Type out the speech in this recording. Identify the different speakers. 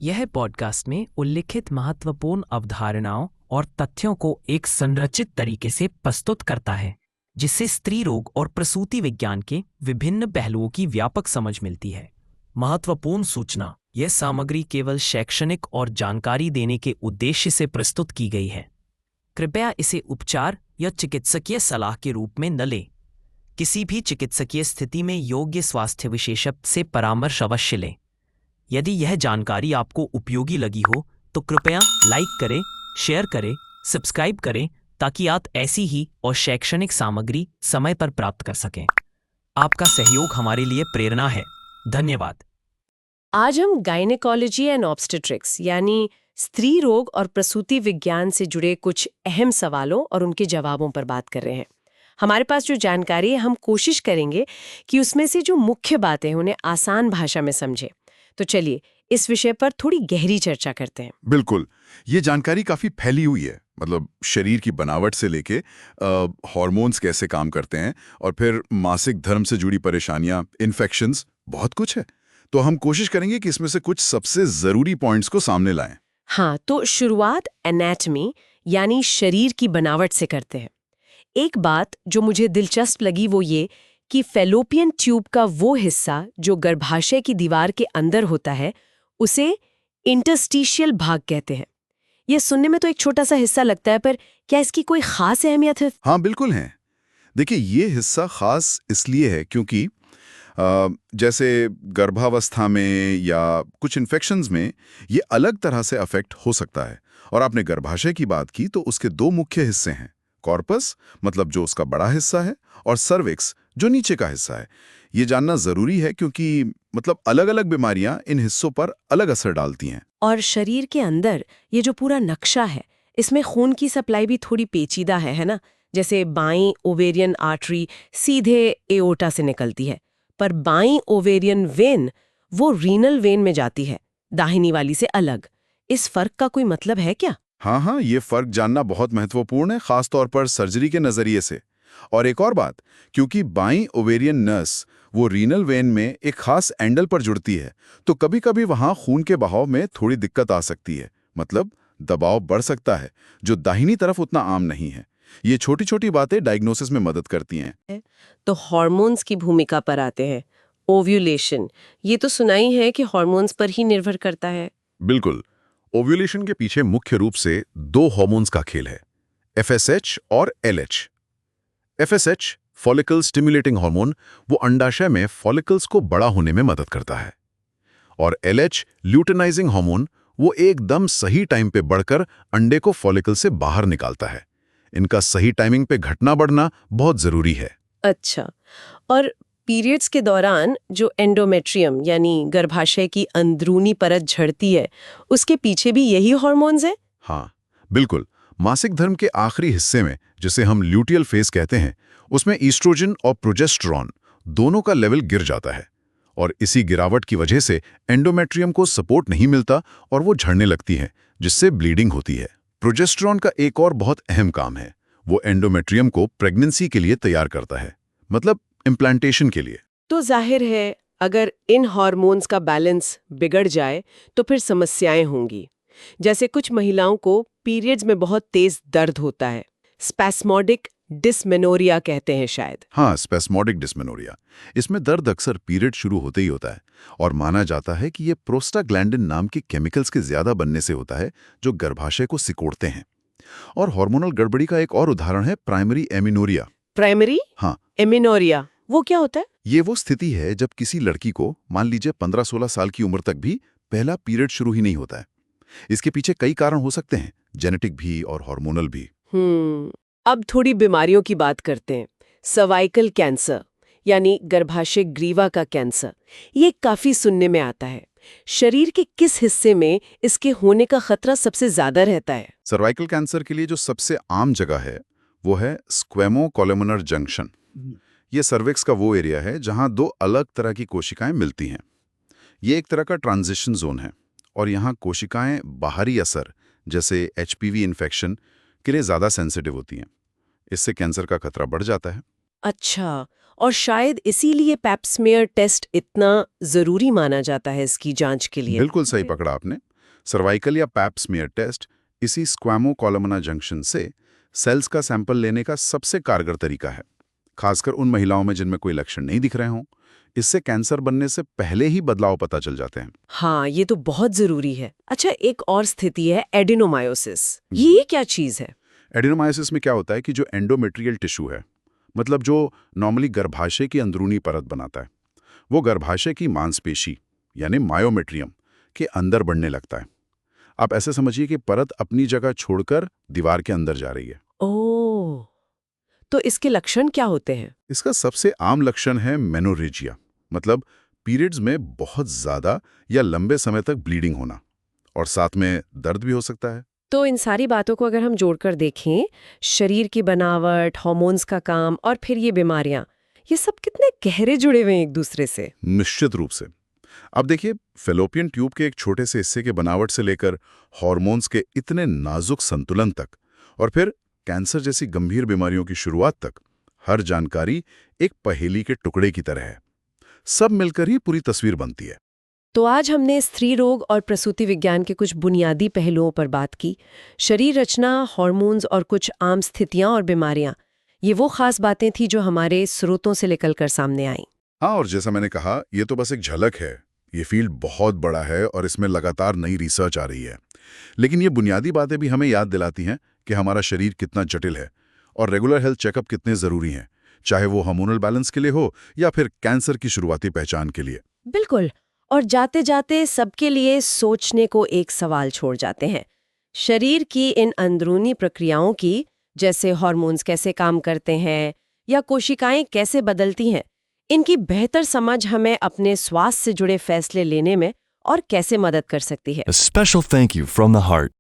Speaker 1: यह पॉडकास्ट में उल्लिखित महत्वपूर्ण अवधारणाओं और तथ्यों को एक संरचित तरीके से प्रस्तुत करता है, जिससे स्त्री रोग और प्रसूति विज्ञान के विभिन्न पहलुओं की व्यापक समझ मिलती है। महत्वपूर्ण सूचना: यह सामग्री केवल शैक्षणिक और जानकारी देने के उद्देश्य से प्रस्तुत की गई है। कृपया इसे उपचार या चिकित्सकीय सलाह के रूप में न लें। किसी भी चिकित्सकीय स्थिति में योग्य स्वास्थ्य विशेषज्ञ से परामर्श अवश्य लें। यदि यह जानकारी आपको उपयोगी लगी हो तो कृपया लाइक करें, शेयर करें, सब्सक्राइब करें ताकि आप ऐसी ही और शैक्षणिक सामग्री समय पर प्राप्त कर सकें। आपका सहयोग हमारे लिए प्रेरणा है। धन्यवाद।
Speaker 2: आज हम गायनेकोलॉजी एंड ऑब्स्टेट्रिक्स यानी स्त्री रोग और प्रसूति विज्ञान से जुड़े कुछ अहम सवालों और उनके जवाबों पर बात कर रहे हैं। हमारे पास जो जानकारी है, हम कोशिश करेंगे कि उसमें से जो मुख्य बातें हैं उन्हें आसान भाषा में समझें। तो चलिए इस विषय पर थोड़ी गहरी चर्चा करते हैं।
Speaker 3: बिल्कुल, ये जानकारी काफी फैली हुई है। मतलब शरीर की बनावट से लेके हार्मोन्स कैसे काम करते हैं और फिर मासिक धर्म से जुड़ी परेशानियां, इन्फेक्शंस, बहुत कुछ है। तो हम कोशिश करेंगे कि इसमें से कुछ सबसे जरूरी पॉइंट्स को सामने लाएं।
Speaker 2: हाँ, तो शुरुआत एनाटॉमी यानी शरीर की बनावट से करते हैं। एक बात जो मुझे दिलचस्प लगी वो ये कि फैलोपियन ट्यूब का वो हिस्सा जो गर्भाशय की दीवार के अंदर होता है उसे इंटरस्टिशियल भाग कहते हैं। यह सुनने में तो एक छोटा सा हिस्सा लगता है, पर क्या इसकी कोई खास अहमियत है?
Speaker 3: हाँ, बिल्कुल है। देखिए, ये हिस्सा खास इसलिए है क्योंकि जैसे गर्भावस्था में या कुछ इन्फेक्शंस में ये अलग तरह से अफेक्ट हो सकता है। और आपने गर्भाशय की बात की तो उसके दो मुख्य हिस्से हैं, कॉर्पस मतलब जो उसका बड़ा हिस्सा है, और सर्विक्स जो नीचे का हिस्सा है। ये जानना जरूरी है क्योंकि मतलब अलग-अलग बीमारियां इन हिस्सों पर अलग असर डालती हैं।
Speaker 2: और शरीर के अंदर ये जो पूरा नक्शा है, इसमें खून की सप्लाई भी थोड़ी पेचीदा है ना? जैसे बाईं ओवेरियन आर्टरी सीधे एओर्टा से निकलती है, पर बाईं ओवेरियन वेन वो रीनल वेन में जाती है, दाहिनी वाली से अलग। इस फर्क का कोई मतलब है क्या?
Speaker 3: हाँ, ये फर्क जानना बहुत महत्वपूर्ण है, खासतौर पर सर्जरी के नजरिए से। और एक और बात, क्योंकि बाईं ओवेरियन नस वो रीनल वेन में एक खास एंडल पर जुड़ती है, तो कभी-कभी वहां खून के बहाव में थोड़ी दिक्कत आ सकती है। मतलब दबाव बढ़ सकता है, जो दाहिनी तरफ उतना आम नहीं है। ये छोटी-छोटी बातें डायग्नोसिस में मदद करती हैं।
Speaker 2: तो हार्मोन्स की भूमिका पर आते हैं। ओव्यूलेशन, ये तो सुना ही है कि हार्मोन्स पर ही निर्भर करता है।
Speaker 3: बिल्कुल, ओव्यूलेशन के पीछे मुख्य रूप से दो हार्मोन्स का खेल है, एफएसएच और LH. FSH follicle stimulating hormone, वो अंडाशय में फॉलिकल्स को बड़ा होने में मदद करता है। और एलएच ल्यूटेनाइजिंग हार्मोन, वो एकदम सही टाइम पे बढ़कर अंडे को फॉलिकल से बाहर निकालता है। इनका सही टाइमिंग पे घटना बढ़ना बहुत जरूरी है।
Speaker 2: अच्छा, और पीरियड्स के दौरान जो एंडोमेट्रियम यानी गर्भाशय की अंदरूनी परत झड़ती है, उसके पीछे भी यही हार्मोन्स हैं?
Speaker 3: हाँ, बिल्कुल। मासिक धर्म के आखिरी हिस्से में, जिसे हम ल्यूटियल फेज कहते हैं, उसमें ईस्ट्रोजन और प्रोजेस्टेरॉन दोनों का लेवल गिर जाता है। और इसी गिरावट की वजह से एंडोमेट्रियम को सपोर्ट नहीं मिलता और वो झड़ने लगती है, जिससे ब्लीडिंग होती है। प्रोजेस्टेरॉन का एक और बहुत अहम काम है, वो एंडोमेट्रियम को प्रेगनेंसी के लिए तैयार करता है, मतलब इम्प्लांटेशन के लिए।
Speaker 2: तो जाहिर है अगर इन हार्मोन्स का बैलेंस बिगड़ जाए तो फिर समस्याएं होंगी। जैसे कुछ महिलाओं को पीरियड्स में बहुत तेज दर्द होता है, स्पैस्मोडिक डिस्मेनोरिया कहते हैं शायद।
Speaker 3: हाँ, स्पैस्मोडिक डिस्मेनोरिया। इसमें दर्द अक्सर पीरियड शुरू होते ही होता है और माना जाता है कि ये प्रोस्टाग्लैंडिन नाम के केमिकल्स के ज्यादा बनने से होता है, जो गर्भाशय को सिकोड़ते हैं। और हार्मोनल गड़बड़ी का एक और उदाहरण है प्राइमरी एमिनोरिया।
Speaker 2: प्राइमरी?
Speaker 3: हाँ,
Speaker 2: एमिनोरिया वो क्या होता है?
Speaker 3: ये वो स्थिति है जब किसी लड़की को, मान लीजिए 15-16 साल की उम्र तक भी पहला पीरियड शुरू ही नहीं होता है। इसके पीछे कई कारण हो सकते हैं, जेनेटिक भी और हार्मोनल भी।
Speaker 2: अब थोड़ी बीमारियों की बात करते हैं। सर्वाइकल कैंसर यानी गर्भाशय ग्रीवा का कैंसर, ये काफी सुनने में आता है। शरीर के किस हिस्से में इसके होने का खतरा सबसे ज्यादा रहता है?
Speaker 3: सर्वाइकल कैंसर के लिए जो सबसे आम जगह है वो है स्क्वेमोकोलुमनर जंक्शन। ये सर्विक्स का वो एरिया है जहां दो अलग तरह की कोशिकाएं मिलती हैं। ये एक तरह का ट्रांजिशन जोन है और यहाँ कोशिकाएं बाहरी असर जैसे एचपीवी इन्फेक्शन के लिए ज़्यादा सेंसिटिव होती हैं। इससे कैंसर का खतरा बढ़ जाता है।
Speaker 2: अच्छा, और शायद इसीलिए पैप स्मीयर टेस्ट इतना जरूरी माना जाता है इसकी जांच के लिए।
Speaker 3: बिल्कुल सही पकड़ा आपने। सर्वाइकल या पैप स्मीयर टेस्ट इसी स्क्वैमो कोलमना जंक्शन से सेल्स का सैंपल लेने का सबसे कारगर तरीका है, खासकर उन महिलाओं में जिनमें कोई लक्षण नहीं दिख रहे हों। इससे कैंसर बनने से पहले ही बदलाव पता चल जाते हैं।
Speaker 2: हाँ, ये तो बहुत जरूरी है। अच्छा, एक और स्थिति है एडिनोमायोसिस। ये क्या चीज है?
Speaker 3: एडिनोमायोसिस में क्या होता है कि जो एंडोमेट्रियल टिश्यू है, मतलब जो नॉर्मली गर्भाशय की अंदरूनी परत बनाता है, वो गर्भाशय की मांसपेशी यानी मायोमेट्रियम के अंदर बढ़ने लगता है। आप ऐसे समझिए कि परत अपनी जगह छोड़कर दीवार के अंदर जा रही है।
Speaker 2: ओह, तो इसके लक्षण क्या होते हैं?
Speaker 3: इसका सबसे आम लक्षण है मेनोरेजिया, मतलब पीरियड्स में बहुत ज्यादा या लंबे समय तक ब्लीडिंग होना, और साथ में दर्द भी हो सकता है।
Speaker 2: तो इन सारी बातों को अगर हम जोड़कर देखें, शरीर की बनावट, हार्मोन्स का काम और फिर ये बीमारियां, ये सब कितने गहरे जुड़े हुए हैं एक दूसरे से।
Speaker 3: निश्चित रूप से। अब देखिए, फेलोपियन ट्यूब के एक छोटे से हिस्से के बनावट से लेकर हार्मोन्स के इतने नाजुक संतुलन तक, और फिर कैंसर जैसी गंभीर बीमारियों की शुरुआत तक, हर जानकारी एक पहेली के टुकड़े की तरह है। सब मिलकर ही पूरी तस्वीर बनती है।
Speaker 2: तो आज हमने स्त्री रोग और प्रसूति विज्ञान के कुछ बुनियादी पहलुओं पर बात की। शरीर रचना, हार्मोन्स और कुछ आम स्थितियां और बीमारियां, ये वो खास बातें थी जो हमारे स्रोतों से निकलकर सामने आईं।
Speaker 3: हाँ, और जैसा मैंने कहा, ये तो बस एक झलक है। ये फील्ड बहुत बड़ा है और इसमें लगातार नई रिसर्च आ रही है। लेकिन ये बुनियादी बातें भी हमें याद दिलाती हैं कि हमारा शरीर कितना जटिल है और रेगुलर हेल्थ चेकअप कितने जरूरी हैं, चाहे वो हार्मोनल बैलेंस के लिए हो या फिर कैंसर की शुरुआती पहचान के लिए।
Speaker 2: बिल्कुल। और जाते जाते सबके लिए सोचने को एक सवाल छोड़ जाते हैं। शरीर की इन अंदरूनी प्रक्रियाओं की, जैसे हार्मोन्स कैसे काम करते हैं या कोशिकाएं कैसे बदलती हैं, इनकी बेहतर समझ हमें अपने स्वास्थ्य से जुड़े फैसले लेने में और कैसे मदद कर सकती है।
Speaker 4: A special thank you from the heart